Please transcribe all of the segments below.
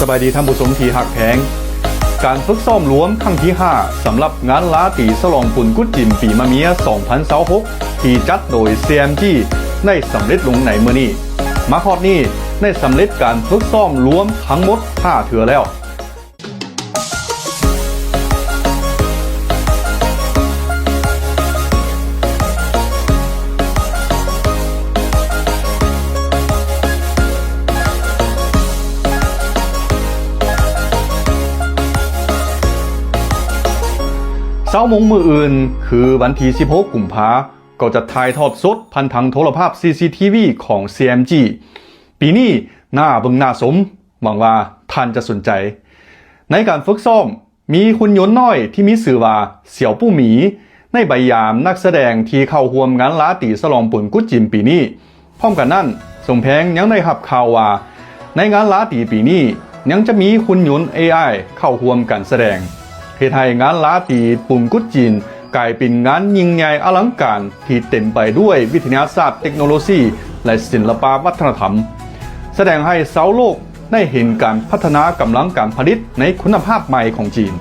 สบายดีท่านผู้ชมที่ฮักแพงการฝึกซ้อมรวมครั้งที่5สำหรับงานลาตีฉลองปุ่นกุดจิมปีมะเมีย2026ที่จัดโดย CMG ได้สำเร็จลงในมื้อนี้มาฮอดนี้ได้สำเร็จการฝึกซ้อมรวมทั้งหมด5เทื่อแล้วเช้าโมงมื้ออื่นคือวันที่16กุมภาพันธ์ก็จะถ่ายทอดสดผ่านทางโทรภาพ CCTV ของ CMG ปีนี้น่าเบิ่งน่าสมหวังว่าท่านจะสนใจในการฝึกซ้อมมีหุ่นยนต์น้อยที่มีชื่อว่าเสี่ยวปู่หมีในใบยามนักแสดงที่เข้าร่วมงานลาตีฉลองปุ่นกุดจิมปีนี้พร้อมกันนั้นสมแพงยังได้รับข่าวว่าในงานลาตีปีนี้ยังจะมีหุ่นยนต์ AI เข้าร่วมการแสดงเฮ็ดให้งานลาตีปุ่นกุดจีนกลายเป็นงานยิ่งใหญ่อลังการที่เต็มไปด้วยวิทยาศาสตร์เทคโนโลยีและศิลปวัฒนธรรมแสดงให้ชาวโลกได้เห็นการพัฒนากำลังการผลิตในคุณภาพใหม่ของจีน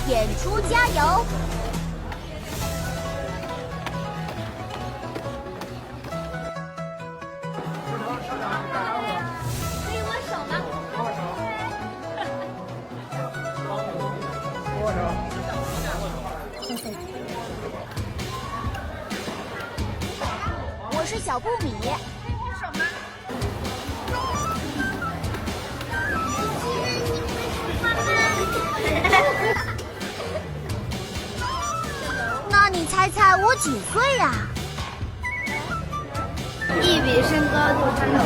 演出加油！可以握手吗？我是小布米。你猜猜我几岁呀？一比身高就是6。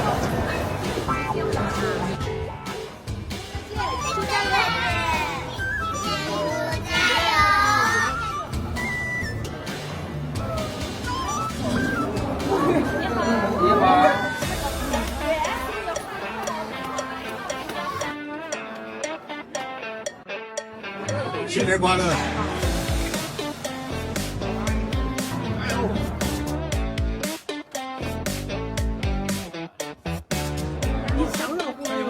新年快乐！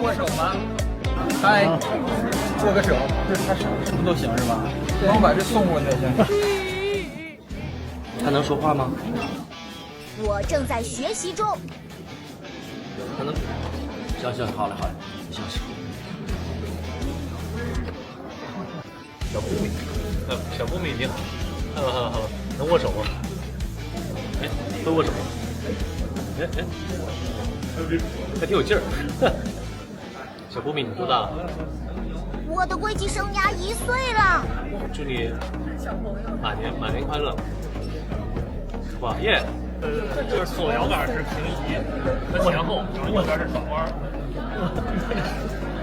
握手吗？嗨，握个手，这他什么都行是吧？能把这送过去行。他能说话吗？我正在学习中。他能？行，好嘞，行。小布米你好，Hello，能握手吗？哎，会握手吗？哎，还挺有劲儿。小布米，你多大了？我的龟级生涯1岁了。祝你马年快乐！哇耶！就是左摇杆是平移，和前后，右边是转弯。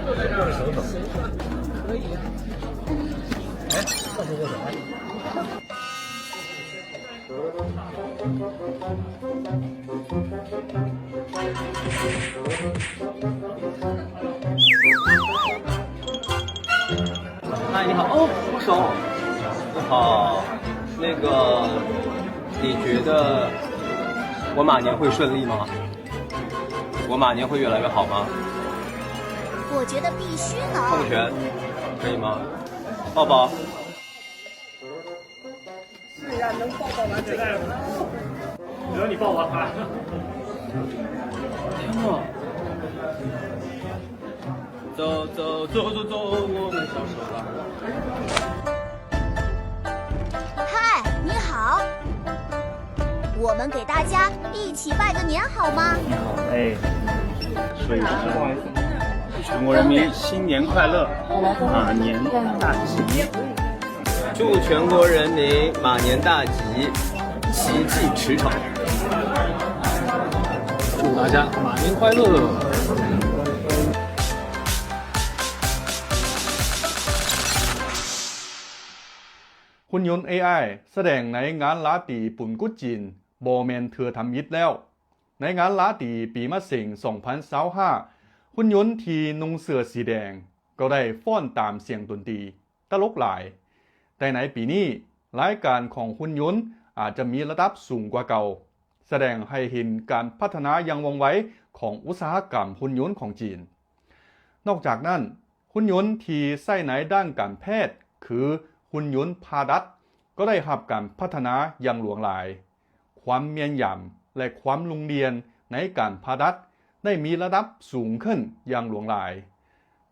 这是什么手？可以。哎，上次握手。嗨，你好，哦，握手。你好，那个，你觉得我马年会顺利吗？我马年会越来越好吗？我觉得必须能。碰拳，可以吗？抱抱。是呀，能抱抱完这个。只要你抱我啊！天哪！走，我们小手了。嗨，你好，我们给大家一起拜个年好吗？你好，哎，说一句不好意思。全国人民新年快乐，马年大吉。祝全国人民马年大吉，奇迹驰骋。祝大家马年快乐！หุ่นยนต์ AI แสดงในงานลาตีปุ่นกุดจีนบอแมนเธอทำยิดแล้ว ในงานลาตีปีมะเส็ง2025หุ่นยนต์ที่นุ่งเสื้อสีแดง ก็ได้ฟ้อนตามเสียงดนตรีตลกหลาย แต่ในปีนี้รายการของหุ่นยนต์อาจจะมีระดับสูงกว่าเก่า แสดงให้เห็นการพัฒนาอย่างว่องไวของอุตสาหกรรมหุ่นยนต์ของจีน นอกจากนั้นหุ่นยนต์ที่ใช้ในด้านการแพทย์คือหุ่นยนต์ผ่าตัดก็ได้รับการพัฒนาอย่างหลวงหลาย ความเมียนยำและความลงเรียนในการผ่าตัดได้มีระดับสูงขึ้นอย่างหลวงหลาย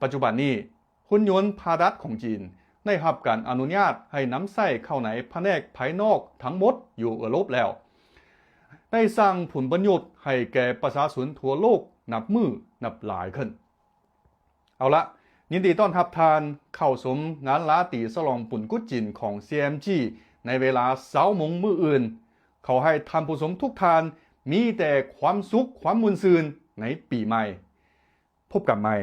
ปัจจุบันนี้หุ่นยนต์ผ่าตัดของจีนได้รับการอนุญาตให้นำใส่เข้าในแผนกภายนอกทั้งหมดอยู่ยุโรปแล้ว ได้สร้างผลประโยชน์ให้แก่ประชาชนทั่วโลกนับมือนับหลายขึ้น เอาละยินดีต้อนรับทานเข้าชมงานลาตีฉลองปุ่นกุดจีนของ CMG ในเวลา20:00 นมื้ออื่น เขาให้ท่านผู้ชมทุกท่านมีแต่ความสุขความมุ่นซื่นในปีใหม่ พบกันใหม่